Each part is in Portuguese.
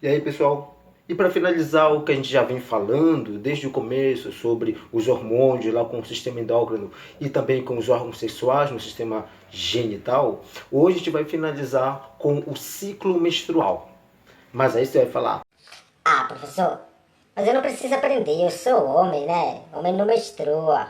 E aí, pessoal? E para finalizar o que a gente já vem falando desde o começo sobre os hormônios lá com o sistema endócrino e também com os órgãos sexuais no sistema genital, hoje a gente vai finalizar com o ciclo menstrual. Mas aí você vai falar: Ah, professor, mas eu não preciso aprender, eu sou homem, né? Homem não menstrua.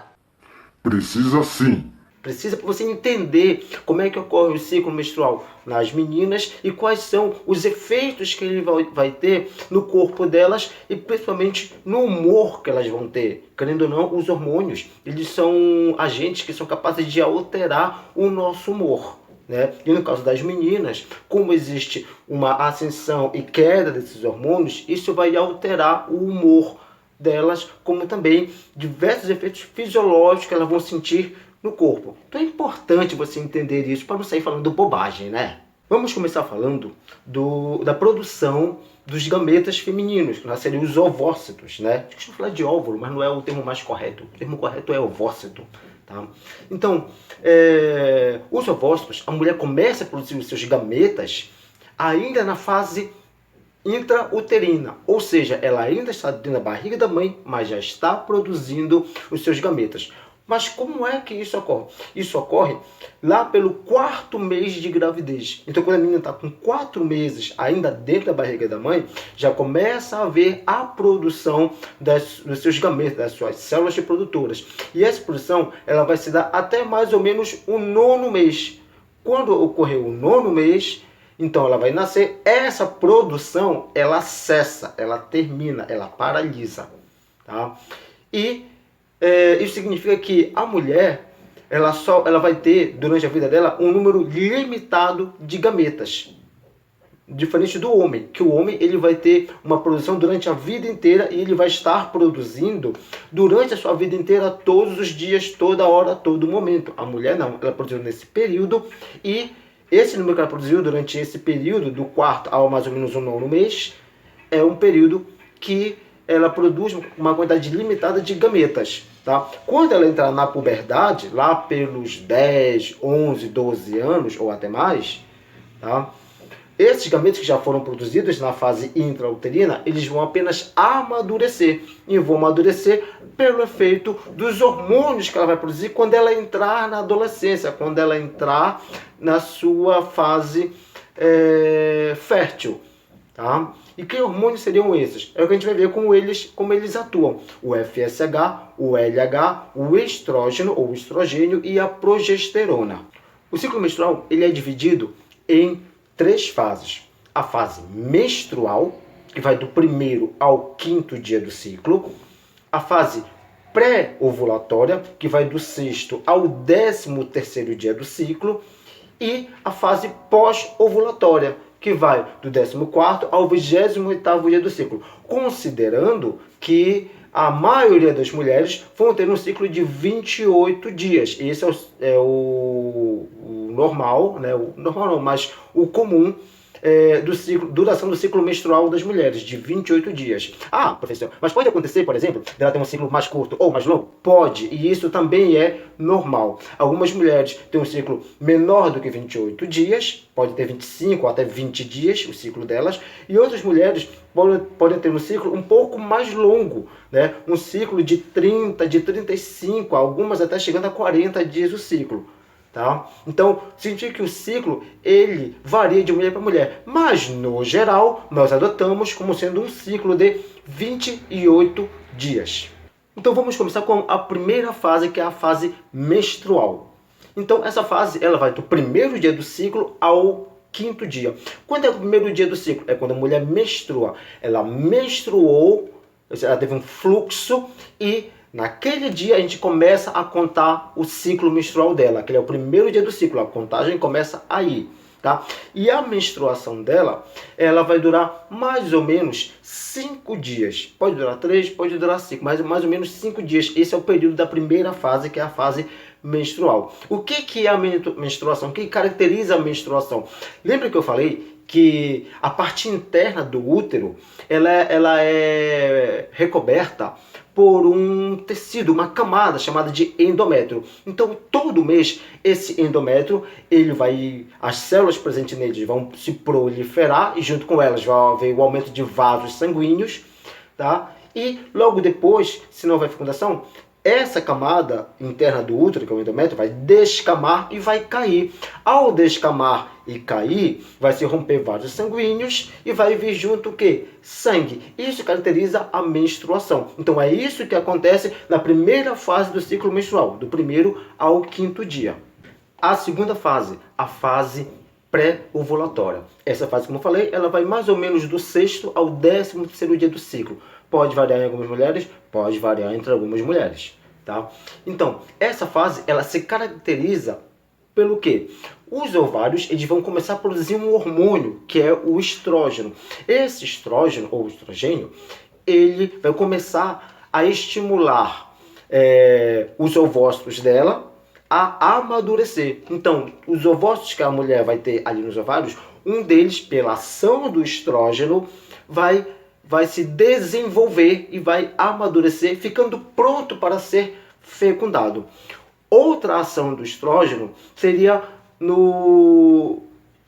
Precisa sim. precisa para você entender como é que ocorre o ciclo menstrual nas meninas e quais são os efeitos que ele vai ter no corpo delas e principalmente no humor que elas vão ter. Querendo ou não, os hormônios, eles são agentes que são capazes de alterar o nosso humor. Né? E no caso das meninas, como existe uma ascensão e queda desses hormônios, isso vai alterar o humor delas, como também diversos efeitos fisiológicos que elas vão sentir no corpo. Então é importante você entender isso para não sair falando bobagem, né? Vamos começar falando da produção dos gametas femininos, que seriam os ovócitos, né? A gente fala de óvulo, mas não é o termo mais correto. O termo correto é ovócito. Tá? Então, os ovócitos, a mulher começa a produzir os seus gametas ainda na fase intrauterina, ou seja, ela ainda está dentro da barriga da mãe, mas já está produzindo os seus gametas. Mas como é que isso ocorre? Isso ocorre lá pelo 4º mês de gravidez. Então, quando a menina está com 4 meses ainda dentro da barriga da mãe, já começa a haver a produção dos seus gametas, das suas células reprodutoras. E essa produção ela vai se dar até mais ou menos o 9º mês. Quando ocorrer o 9º mês, então ela vai nascer, essa produção ela cessa, ela termina, ela paralisa. Tá? E isso significa que a mulher ela vai ter durante a vida dela um número limitado de gametas. Diferente do homem, que o homem ele vai ter uma produção durante a vida inteira e ele vai estar produzindo durante a sua vida inteira, todos os dias, toda hora, todo momento. A mulher não, ela produziu nesse período e esse número que ela produziu durante esse período, do 4º ao mais ou menos o 9º mês, é um período que ela produz uma quantidade limitada de gametas. Tá? Quando ela entrar na puberdade, lá pelos 10, 11, 12 anos ou até mais, tá? Esses gametas que já foram produzidos na fase intrauterina, eles vão apenas amadurecer. E vão amadurecer pelo efeito dos hormônios que ela vai produzir quando ela entrar na adolescência, quando ela entrar na sua fase fértil. Tá? E que hormônios seriam esses? É o que a gente vai ver como eles atuam. O FSH, o LH, o estrógeno ou estrogênio e a progesterona. O ciclo menstrual ele é dividido em 3 fases. A fase menstrual, que vai do 1º ao 5º dia do ciclo. A fase pré-ovulatória, que vai do 6º ao 13º dia do ciclo. E a fase pós-ovulatória, que vai do 14º ao 28º dia do ciclo. Considerando que a maioria das mulheres vão ter um ciclo de 28 dias. Esse é o normal, né? O normal não, mas o comum do ciclo, duração do ciclo menstrual das mulheres, de 28 dias. Ah, professor, mas pode acontecer, por exemplo, dela ter um ciclo mais curto ou mais longo? Pode, e isso também é normal. Algumas mulheres têm um ciclo menor do que 28 dias, pode ter 25 ou até 20 dias o ciclo delas, e outras mulheres podem ter um ciclo um pouco mais longo, né? Um ciclo de 30, de 35, algumas até chegando a 40 dias o ciclo. Tá? Então, significa que o ciclo ele varia de mulher para mulher, mas no geral nós adotamos como sendo um ciclo de 28 dias. Então vamos começar com a primeira fase, que é a fase menstrual. Então essa fase ela vai do 1º dia do ciclo ao 5º dia. Quando é o 1º dia do ciclo? É quando a mulher menstrua. Ela menstruou, ela teve um fluxo e naquele dia a gente começa a contar o ciclo menstrual dela, aquele é o 1º dia do ciclo, a contagem começa aí, tá? E a menstruação dela, ela vai durar mais ou menos 5 dias, pode durar 3, pode durar 5, mas mais ou menos 5 dias, esse é o período da primeira fase, que é a fase menstrual. O que é a menstruação? O que caracteriza a menstruação? Lembra que eu falei que a parte interna do útero, ela é recoberta por um tecido, uma camada chamada de endométrio. Então, todo mês, esse endométrio, as células presentes nele vão se proliferar e junto com elas vai haver o aumento de vasos sanguíneos, tá? E logo depois, se não houver fecundação, essa camada interna do útero, que é o endométrio, vai descamar e vai cair. Ao descamar e cair, vai se romper vasos sanguíneos e vai vir junto o quê? Sangue. Isso caracteriza a menstruação. Então é isso que acontece na primeira fase do ciclo menstrual, do 1º ao 5º dia. A segunda fase, a fase pré-ovulatória. Essa fase, como eu falei, ela vai mais ou menos do 6º ao 13º dia do ciclo. Pode variar em algumas mulheres, pode variar entre algumas mulheres, tá? Então, essa fase, ela se caracteriza pelo quê? Os ovários, eles vão começar a produzir um hormônio, que é o estrógeno. Esse estrógeno, ou estrogênio, ele vai começar a estimular os ovócitos dela a amadurecer. Então, os ovócitos que a mulher vai ter ali nos ovários, um deles, pela ação do estrógeno, vai se desenvolver e vai amadurecer, ficando pronto para ser fecundado. Outra ação do estrógeno seria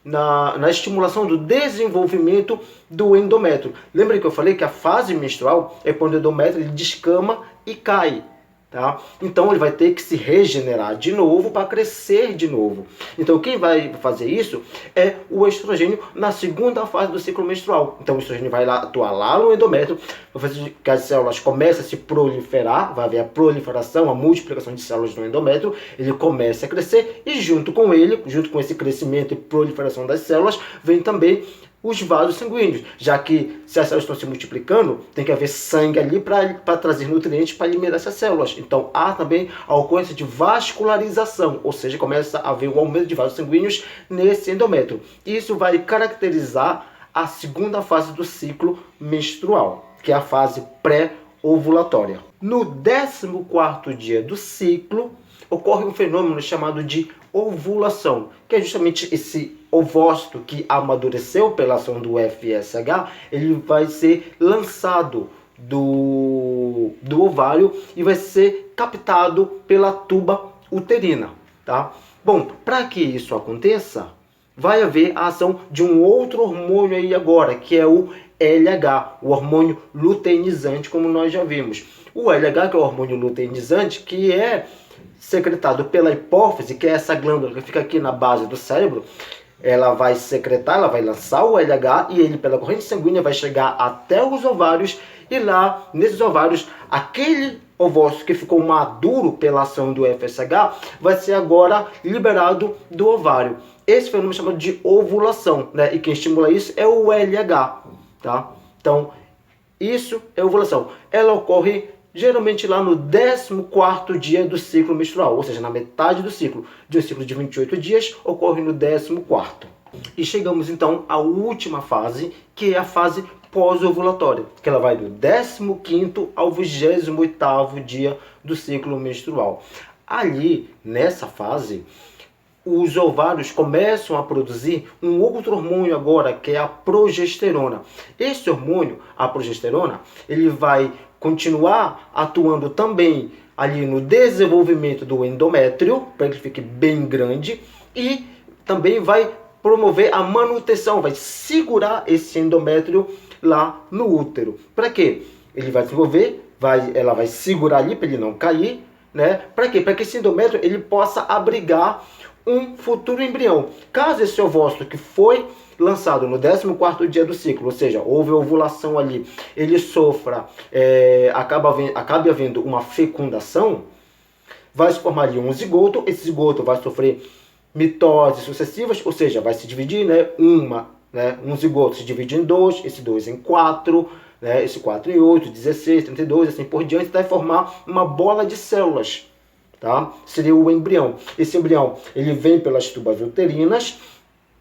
na estimulação do desenvolvimento do endométrio. Lembra que eu falei que a fase menstrual é quando o endométrio ele descama e cai. Tá? Então ele vai ter que se regenerar de novo para crescer de novo. Então quem vai fazer isso é o estrogênio na segunda fase do ciclo menstrual. Então o estrogênio vai atuar lá no endométrio, vai fazer que as células comecem a se proliferar, vai haver a proliferação, a multiplicação de células no endométrio, ele começa a crescer e junto com esse crescimento e proliferação das células, vem também os vasos sanguíneos, já que se as células estão se multiplicando, tem que haver sangue ali para trazer nutrientes para alimentar essas células. Então há também a ocorrência de vascularização, ou seja, começa a haver o aumento de vasos sanguíneos nesse endométrio. Isso vai caracterizar a segunda fase do ciclo menstrual, que é a fase pré-ovulatória. No 14º dia do ciclo, ocorre um fenômeno chamado de ovulação, que é justamente esse ovócito que amadureceu pela ação do FSH, ele vai ser lançado do ovário e vai ser captado pela tuba uterina, tá? Bom, para que isso aconteça, vai haver a ação de um outro hormônio aí agora, que é o LH, o hormônio luteinizante, como nós já vimos. O LH, que é o hormônio luteinizante, que é secretado pela hipófise, que é essa glândula que fica aqui na base do cérebro, ela vai secretar, ela vai lançar o LH e ele, pela corrente sanguínea, vai chegar até os ovários e lá, nesses ovários, aquele ovócito que ficou maduro pela ação do FSH vai ser agora liberado do ovário. Esse fenômeno é chamado de ovulação, né? E quem estimula isso é o LH, tá? Então, isso é ovulação. Ela ocorre geralmente lá no 14º dia do ciclo menstrual, ou seja, na metade do ciclo. De um ciclo de 28 dias, ocorre no 14º. E chegamos então à última fase, que é a fase pós-ovulatória, que ela vai do 15º ao 28º dia do ciclo menstrual. Ali, nessa fase, os ovários começam a produzir um outro hormônio agora, que é a progesterona. Esse hormônio, a progesterona, ele vai continuar atuando também ali no desenvolvimento do endométrio, para que ele fique bem grande, e também vai promover a manutenção, vai segurar esse endométrio lá no útero. Para quê? Ele vai desenvolver, ela vai segurar ali para ele não cair, né? Para quê? Para que esse endométrio ele possa abrigar um futuro embrião. Caso esse ovócito que foi lançado no 14º dia do ciclo, ou seja, houve ovulação ali, ele sofra, acabe havendo uma fecundação, vai se formar ali um zigoto, esse zigoto vai sofrer mitoses sucessivas, ou seja, vai se dividir, um zigoto se divide em 2, esse 2 em 4, esse 4 em 8, 16, 32, assim por diante, vai formar uma bola de células. Tá? Seria o embrião. Esse embrião ele vem pelas tubas uterinas,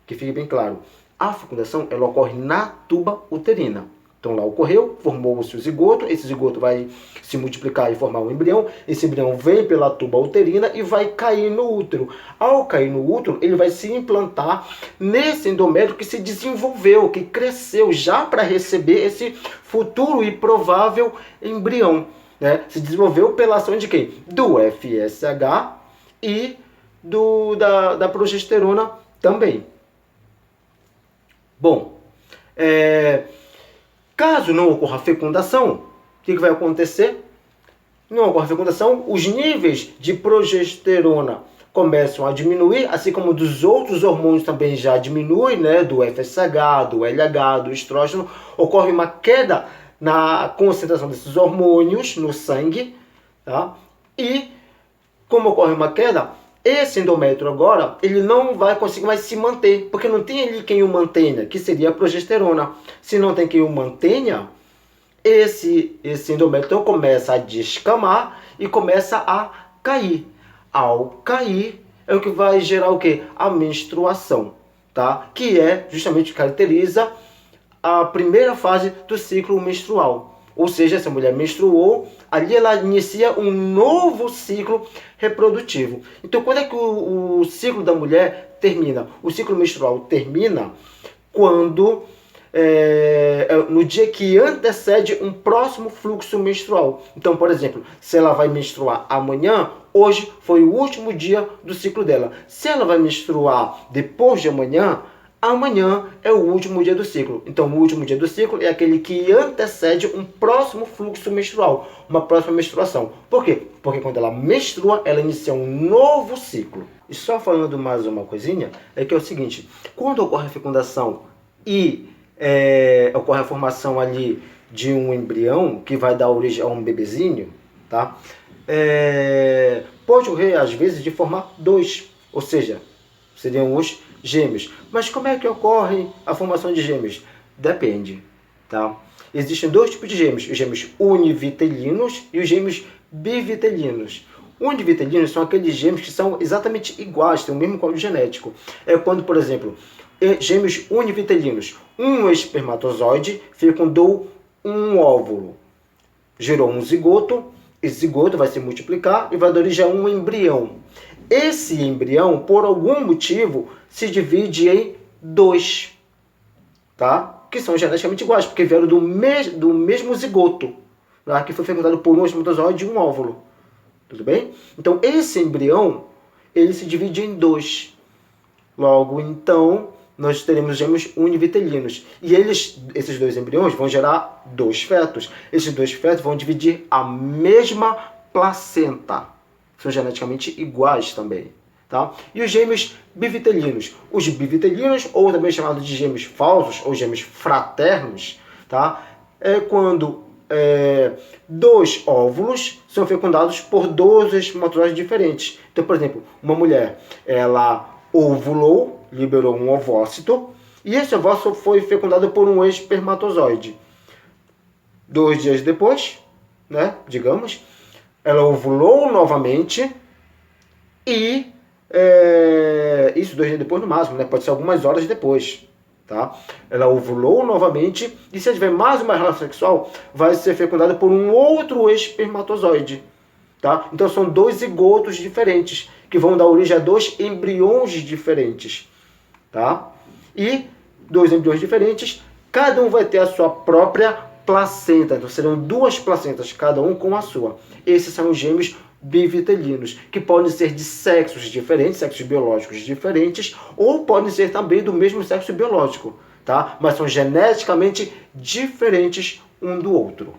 que fique bem claro, a fecundação ela ocorre na tuba uterina, Então lá ocorreu, formou-se o zigoto, esse zigoto vai se multiplicar e formar um embrião, esse embrião vem pela tuba uterina e vai cair no útero. Ao cair no útero, ele vai se implantar nesse endométrio que se desenvolveu, que cresceu já para receber esse futuro e provável embrião. Né? Se desenvolveu pela ação de quem? Do FSH e da progesterona também. Bom, caso não ocorra fecundação, o que vai acontecer? Não ocorre fecundação, os níveis de progesterona começam a diminuir, assim como dos outros hormônios também já diminui, né? Do FSH, do LH, do estrógeno. Ocorre uma queda na concentração desses hormônios no sangue, tá? E como ocorre uma queda, esse endométrio agora, ele não vai conseguir mais se manter, porque não tem ali quem o mantenha, que seria a progesterona. Se não tem quem o mantenha, esse endométrio começa a descamar e começa a cair. Ao cair, é o que vai gerar o quê? A menstruação, tá? Que é justamente o que caracteriza a primeira fase do ciclo menstrual. Ou seja, essa mulher menstruou, ali ela inicia um novo ciclo reprodutivo. Então, quando é que o ciclo da mulher termina? O ciclo menstrual termina quando, no dia que antecede um próximo fluxo menstrual. Então, por exemplo, se ela vai menstruar amanhã, hoje foi o último dia do ciclo dela. Se ela vai menstruar depois de amanhã, amanhã é o último dia do ciclo. Então, o último dia do ciclo é aquele que antecede um próximo fluxo menstrual, uma próxima menstruação. Por quê? Porque quando ela menstrua, ela inicia um novo ciclo. E só falando mais uma coisinha, é que é o seguinte, quando ocorre a fecundação e ocorre a formação ali de um embrião, que vai dar origem a um bebezinho, tá? Pode ocorrer, às vezes, de formar dois, ou seja, seriam os gêmeos. Mas como é que ocorre a formação de gêmeos? Depende, tá? Existem dois tipos de gêmeos, os gêmeos univitelinos e os gêmeos bivitelinos. Univitelinos são aqueles gêmeos que são exatamente iguais, têm o mesmo código genético. É quando, por exemplo, gêmeos univitelinos, um espermatozoide fecundou um óvulo, gerou um zigoto, esse zigoto vai se multiplicar e vai dar origem a um embrião. Esse embrião, por algum motivo, se divide em dois, tá? Que são geneticamente iguais, porque vieram do mesmo zigoto, tá? Que foi fecundado por um espermatozoide e um óvulo. Tudo bem? Então, esse embrião, ele se divide em dois. Logo, então, nós teremos gêmeos univitelinos. E esses dois embriões vão gerar dois fetos. Esses dois fetos vão dividir a mesma placenta. São geneticamente iguais também, tá? E os gêmeos bivitelinos. Os bivitelinos, ou também chamados de gêmeos falsos, ou gêmeos fraternos, tá? É quando dois óvulos são fecundados por dois espermatozoides diferentes. Então, por exemplo, uma mulher, ela ovulou, liberou um ovócito, e esse ovócito foi fecundado por um espermatozoide. 2 dias depois, né, digamos, ela ovulou novamente e isso 2 dias depois no máximo, né? Pode ser algumas horas depois, tá? Ela ovulou novamente e se tiver mais uma relação sexual, vai ser fecundada por um outro espermatozoide, tá? Então são dois zigotos diferentes que vão dar origem a dois embriões diferentes, tá? E dois embriões diferentes, cada um vai ter a sua própria placenta, então serão duas placentas, cada um com a sua. Esses são os gêmeos bivitelinos, que podem ser de sexos diferentes, sexos biológicos diferentes, ou podem ser também do mesmo sexo biológico, tá? Mas são geneticamente diferentes um do outro.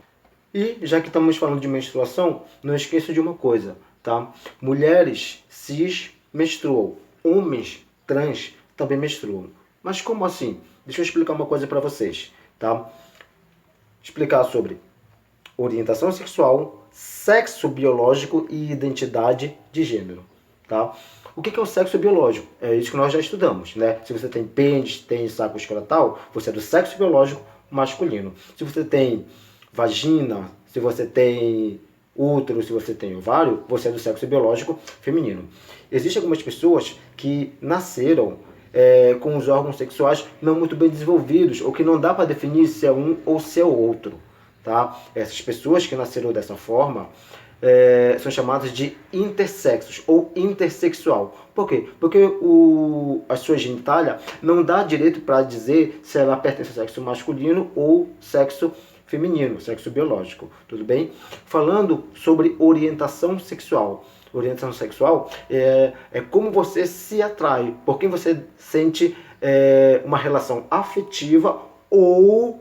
E já que estamos falando de menstruação, não esqueça de uma coisa, tá? Mulheres cis menstruam, homens trans também menstruam. Mas como assim? Deixa eu explicar uma coisa para vocês, tá? Explicar sobre orientação sexual, sexo biológico e identidade de gênero, tá? O que é o sexo biológico? É isso que nós já estudamos, né? Se você tem pênis, tem saco escrotal, você é do sexo biológico masculino. Se você tem vagina, se você tem útero, se você tem ovário, você é do sexo biológico feminino. Existem algumas pessoas que nasceram com os órgãos sexuais não muito bem desenvolvidos, ou que não dá para definir se é um ou se é o outro. Tá? Essas pessoas que nasceram dessa forma são chamadas de intersexos ou intersexual. Por quê? Porque a sua genitália não dá direito para dizer se ela pertence ao sexo masculino ou sexo feminino, sexo biológico. Tudo bem? Falando sobre orientação sexual. Orientação sexual é como você se atrai, por quem você sente uma relação afetiva ou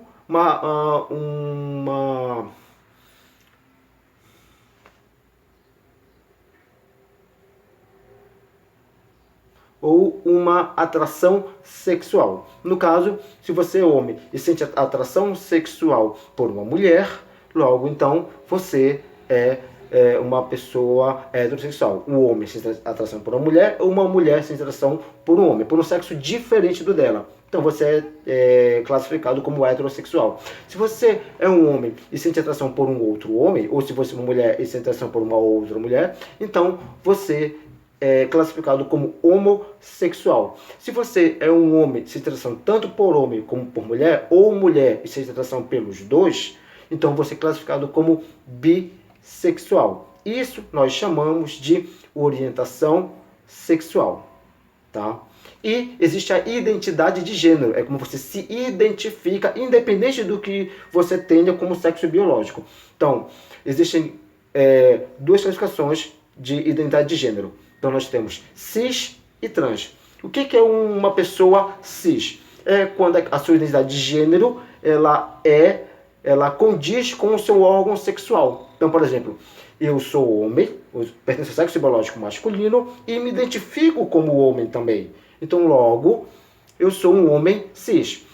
uma atração sexual. No caso, se você é homem e sente atração sexual por uma mulher, logo então você é uma pessoa heterossexual. Um homem sente atração por uma mulher sente atração por um homem, por um sexo diferente do dela. Então você é classificado como heterossexual. Se você é um homem e sente atração por um outro homem, ou se você é uma mulher e sente atração por uma outra mulher, então você é classificado como homossexual. Se você é um homem e sente atração tanto por homem como por mulher, ou mulher e sente atração pelos dois, então você é classificado como bissexual. Isso nós chamamos de orientação sexual, tá? E existe a identidade de gênero, é como você se identifica, independente do que você tenha como sexo biológico. Então, existem duas classificações de identidade de gênero. Então, nós temos cis e trans. O que é uma pessoa cis? É quando a sua identidade de gênero ela condiz com o seu órgão sexual. Então, por exemplo, eu sou homem, eu pertenço ao sexo biológico masculino e me identifico como homem também. Então, logo, eu sou um homem cis.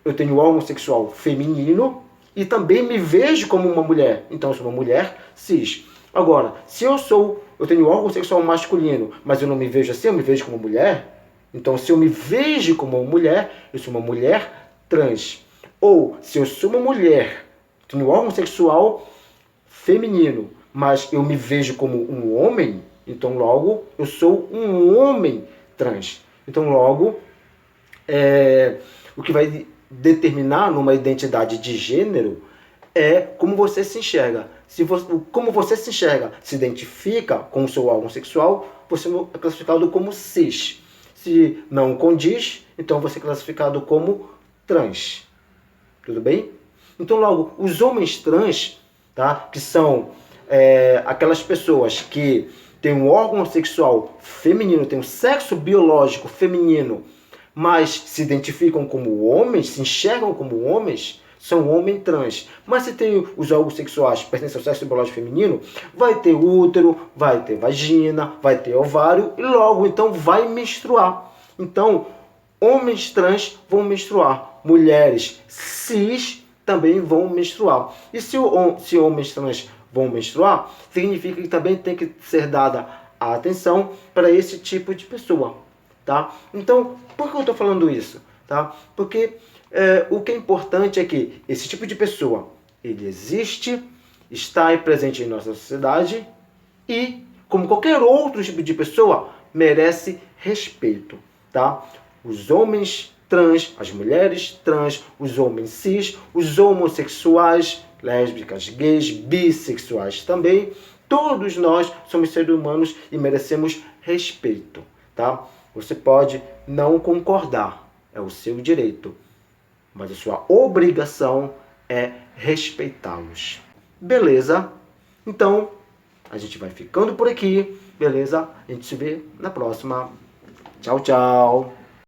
Eu tenho órgão sexual feminino e também me vejo como uma mulher. Então, eu sou uma mulher cis. Agora, se eu tenho órgão sexual masculino, mas eu não me vejo assim, eu me vejo como mulher. Então, se eu me vejo como uma mulher, eu sou uma mulher trans. Ou, se eu sou uma mulher, tenho órgão sexual feminino, mas eu me vejo como um homem, então, logo, eu sou um homem trans. Então, logo, o que vai determinar numa identidade de gênero é como você se enxerga. Como você se enxerga, se identifica com o seu órgão sexual, você é classificado como cis. Se não condiz, então você é classificado como trans. Tudo bem? Então, logo, os homens trans, tá, que são aquelas pessoas que têm um órgão sexual feminino, têm um sexo biológico feminino, mas se identificam como homens, se enxergam como homens, são homens trans. Mas se tem os órgãos sexuais que pertencem ao sexo biológico feminino, vai ter útero, vai ter vagina, vai ter ovário e logo então vai menstruar. Então, homens trans vão menstruar, mulheres cis também vão menstruar. E se homens trans vão menstruar, significa que também tem que ser dada a atenção para esse tipo de pessoa, tá? Então, por que eu estou falando isso? Tá? Porque o que é importante é que esse tipo de pessoa, ele existe, está aí presente em nossa sociedade e, como qualquer outro tipo de pessoa, merece respeito, tá? Os homens trans, as mulheres trans, os homens cis, os homossexuais, lésbicas, gays, bissexuais também, todos nós somos seres humanos e merecemos respeito, tá? Você pode não concordar, é o seu direito, mas a sua obrigação é respeitá-los. Beleza? Então, a gente vai ficando por aqui, beleza? A gente se vê na próxima. Tchau, tchau!